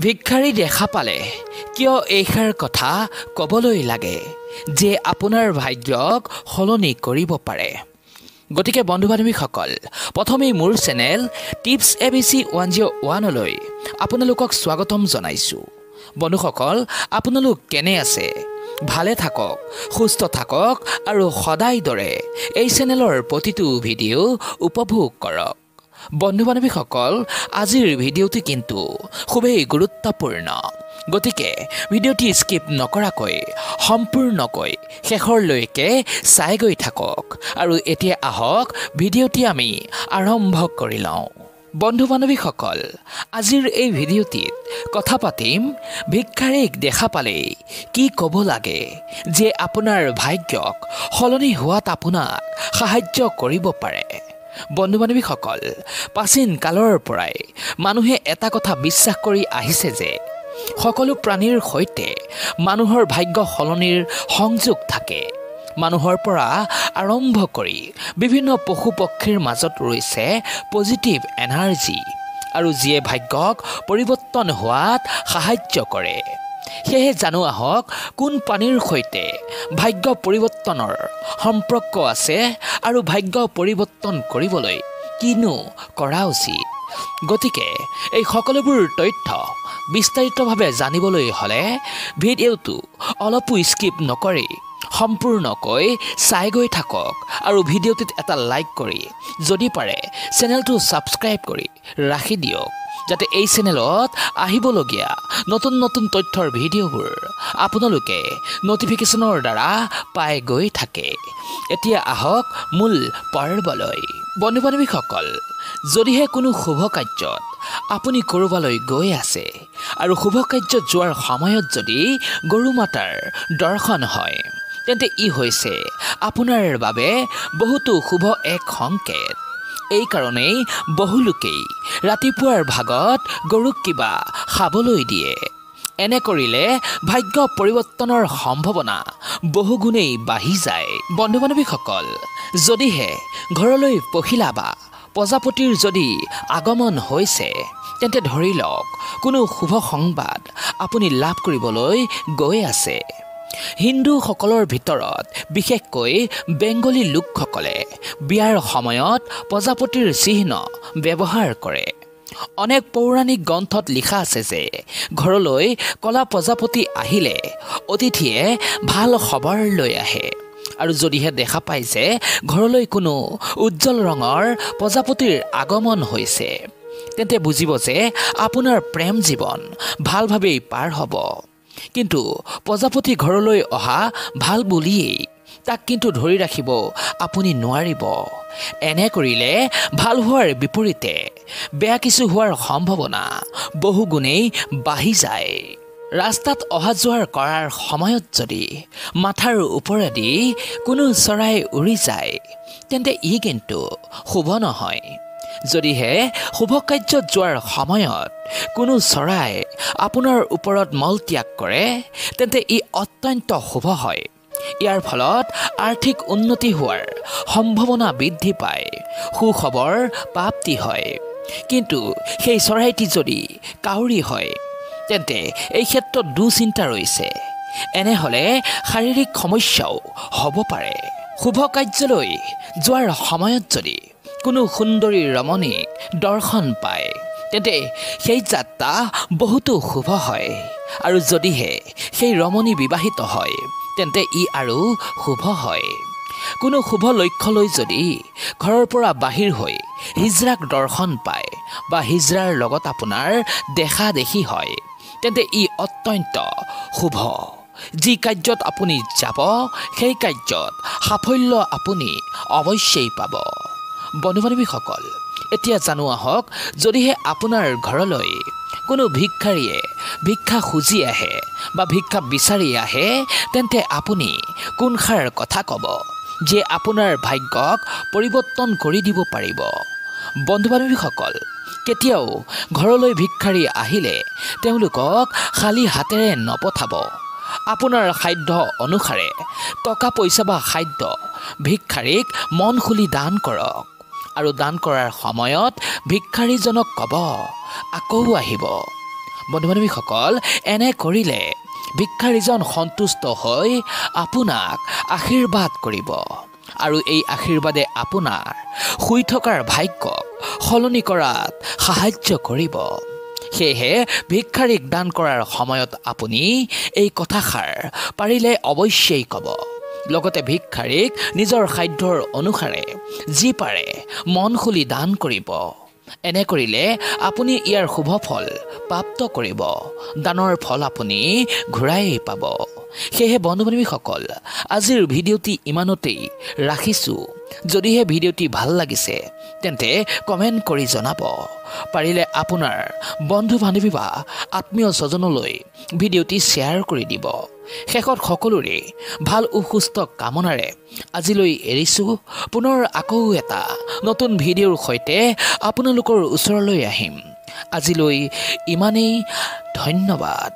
ভিক্ষাৰী দেখা পালে কিয় এইষাৰ কথা ক'বলৈ লাগে যে আপোনাৰ ভাগ্যক সলনি কৰিব পাৰে। গতিকে বন্ধু বান্ধৱীসকল, প্ৰথমেই মোৰ চেনেল টিপছ ABC 101লৈ আপোনালোকক স্বাগতম জনাইছোঁ। বন্ধুসকল, আপোনালোক কেনে আছে? ভালে থাকক, সুস্থ থাকক আৰু সদায় দৰে এই চেনেলৰ প্ৰতিটো ভিডিঅ' উপভোগ কৰক। বন্ধু বান্ধৱীসকল, আজিৰ ভিডিঅ'টি কিন্তু খুবেই গুৰুত্বপূৰ্ণ। গতিকে ভিডিঅ'টি স্কিপ নকৰাকৈ সম্পূৰ্ণকৈ শেষৰলৈকে চাই গৈ থাকক। আৰু এতিয়া আহক ভিডিঅ'টি আমি আৰম্ভ কৰি লওঁ। বন্ধু বান্ধৱীসকল, আজিৰ এই ভিডিঅ'টিত কথা পাতিম ভিক্ষাৰীক দেখা পালে কি ক'ব লাগে যে আপোনাৰ ভাগ্যক সলনি হোৱাত আপোনাক সাহায্য কৰিব পাৰে। বন্ধু বান্ধৱীসকল, প্ৰাচীন কালৰ পৰাই মানুহে এটা কথা বিশ্বাস কৰি আহিছে যে সকলো প্ৰাণীৰ সৈতে মানুহৰ ভাগ্য সলনিৰ সংযোগ থাকে। মানুহৰ পৰা আৰম্ভ কৰি বিভিন্ন পশু পক্ষীৰ মাজত ৰৈছে পজিটিভ এনাৰ্জি, আৰু যিয়ে ভাগ্যক পৰিৱৰ্তন হোৱাত সাহায্য কৰে। সেয়েহে জানো আহক কোন প্ৰাণীৰ সৈতে ভাগ্য পৰিৱৰ্তনৰ সম্পৰ্ক আছে আৰু ভাগ্য পৰিৱৰ্তন কৰিবলৈ কিনো কৰা উচিত। গতিকে এই সকলোবোৰ তথ্য বিস্তাৰিতভাৱে জানিবলৈ হ'লে ভিডিঅ'টো অলপো স্কিপ নকৰি সম্পূৰ্ণকৈ চাই গৈ থাকক আৰু ভিডিঅ'টিত এটা লাইক কৰি যদি পাৰে চেনেলটো ছাবস্ক্ৰাইব কৰি ৰাখি দিয়ক, যাতে এই চেনেলত আহিবলগীয়া নতুন নতুন তথ্যৰ ভিডিঅ'বোৰ আপোনালোকে নটিফিকেশ্যনৰ দ্বাৰা পাই গৈ থাকে। এতিয়া আহক মূল পৰ্বলৈ। বন্ধু বান্ধৱীসকল, যদিহে কোনো শুভ কাৰ্যত আপুনি ক'ৰবালৈ গৈ আছে আৰু শুভ কাৰ্যত যোৱাৰ সময়ত যদি গৰু মাতাৰ দৰ্শন হয়, তেন্তে ই হৈছে আপোনাৰ বাবে বহুতো শুভ এক সংকেত। এই কাৰণেই বহু লোকেই ৰাতিপুৱাৰ ভাগত গৰুক কিবা খাবলৈ দিয়ে। এনে কৰিলে ভাগ্য পৰিৱৰ্তনৰ সম্ভাৱনা বহুগুণেই বাঢ়ি যায়। বন্ধু বান্ধৱীসকল, যদিহে ঘৰলৈ পখিলা বা প্ৰজাপতিৰ যদি আগমন হৈছে, তেন্তে ধৰি লওক কোনো শুভ সংবাদ আপুনি লাভ কৰিবলৈ গৈ আছে। হিন্দুসকলৰ ভিতৰত বিশেষকৈ বেংগলী লোকসকলে বিয়াৰ সময়ত প্ৰজাপতিৰ চিহ্ন ব্যৱহাৰ কৰে। অনেক পৌৰাণিক গ্ৰন্থত লিখা আছে যে ঘৰলৈ কলা প্ৰজাপতি আহিলে অতিথিয়ে ভাল খবৰ লৈ আহে, আৰু যদিহে দেখা পায় যে ঘৰলৈ কোনো উজ্জ্বল ৰঙৰ প্ৰজাপতিৰ আগমন হৈছে, তেন্তে বুজিব যে আপোনাৰ প্ৰেম জীৱন ভালভাৱেই পাৰ হ'ব। কিন্তু প্ৰজাপতি ঘৰলৈ অহা ভাল বুলিয়েই তাক কিন্তু ধৰি ৰাখিব আপুনি নোৱাৰিব। এনে কৰিলে ভাল হোৱাৰ বিপৰীতে বেয়া কিছু হোৱাৰ সম্ভাৱনা বহুগুণেই বাঢ়ি যায়। ৰাস্তাত অহা যোৱা কৰাৰ সময়ত যদি মাথাৰ ওপৰেদি কোনো চৰাই উৰি যায়, তেন্তে ই কিন্তু শুভ নহয়। যদিহে শুভ কাৰ্যত যোৱাৰ সময়ত কোনো চৰাই আপোনাৰ ওপৰত মল ত্যাগ কৰে, তেন্তে ই অত্যন্ত শুভ হয়। ইয়াৰ ফলত আৰ্থিক উন্নতি হোৱাৰ সম্ভাৱনা বৃদ্ধি পায়, সুখবৰ প্ৰাপ্তি হয়। কিন্তু সেই চৰাইটি যদি কাউৰী হয়, তেন্তে এই ক্ষেত্ৰত দুশ্চিন্তা ৰৈছে। এনেহ'লে শাৰীৰিক সমস্যাও হ'ব পাৰে। শুভ কাৰ্যলৈ যোৱাৰ সময়ত যদি কোনো সুন্দৰী ৰমণীক দৰ্শন পায়, তেন্তে সেই যাত্ৰা বহুতো শুভ হয়। আৰু যদিহে সেই ৰমণী বিবাহিত হয়, তেন্তে ই আৰু শুভ হয়। কোনো শুভ লক্ষ্যলৈ যদি ঘৰৰ পৰা বাহিৰ হৈ হিজৰাক দৰ্শন পায় বা হিজৰাৰ লগত আপোনাৰ দেখা দেখি হয়, তেন্তে ই অত্যন্ত শুভ। যি কাৰ্যত আপুনি যাব, সেই কাৰ্যত সাফল্য আপুনি অৱশ্যেই পাব। বন্ধু বান্ধৱীসকল, এতিয়া জানো আহক, যদিহে আপোনাৰ ঘৰলৈ কোনো ভিক্ষাৰীয়ে ভিক্ষা খুজি আহে বা ভিক্ষা বিচাৰি আহে, তেন্তে আপুনি কোনষাৰ কথা ক'ব যে আপোনাৰ ভাগ্যক পৰিৱৰ্তন কৰি দিব পাৰিব। বন্ধু বান্ধৱীসকল, কেতিয়াও ঘৰলৈ ভিক্ষাৰী আহিলে তেওঁলোকক খালী হাতেৰে নপঠাব। আপোনাৰ সাধ্য অনুসাৰে টকা পইচা বা খাদ্য ভিক্ষাৰীক মন খুলি দান কৰক, আৰু দান কৰাৰ সময়ত ভিক্ষাৰীজনক ক'ব আকৌ আহিব। বন্ধু বান্ধৱীসকল এনে কৰিলে ভিক্ষাৰীজন সন্তুষ্ট হৈ আপোনাক আশীৰ্বাদ কৰিব আৰু এই আশীৰ্বাদে আপোনাৰ শুই থকাৰ ভাগ্যক সলনি কৰাত সাহায্য কৰিব সেয়েহে ভিক্ষাৰীক দান কৰাৰ সময়ত আপুনি এই কথাষাৰ পাৰিলে অৱশ্যেই ক'ব লগতে ভিক্ষাৰীক নিজৰ সাধ্যৰ অনুসাৰে যি পাৰে মন খুলি দান কৰিব এনে কৰিলে আপুনি ইয়াৰ শুভ ফল প্ৰাপ্ত কৰিব দানৰ ফল আপুনি ঘূৰাই পাব সেয়েহে বন্ধু বান্ধৱীসকল আজিৰ ভিডিঅ'টি ইমানতেই ৰাখিছোঁ যদিহে ভিডিঅ'টি ভাল লাগিছে তেন্তে কমেণ্ট কৰি জনাব পাৰিলে আপোনাৰ বন্ধু বান্ধৱী বা আত্মীয় স্বজনলৈ ভিডিঅ'টি শ্বেয়াৰ কৰি দিব শেষত সকলোৰে ভাল ও সুস্থ কামনাৰে আজিলৈ এৰিছোঁ পুনৰ আকৌ এটা নতুন ভিডিঅ'ৰ সৈতে আপোনালোকৰ ওচৰলৈ আহিম আজিলৈ ইমানেই ধন্যবাদ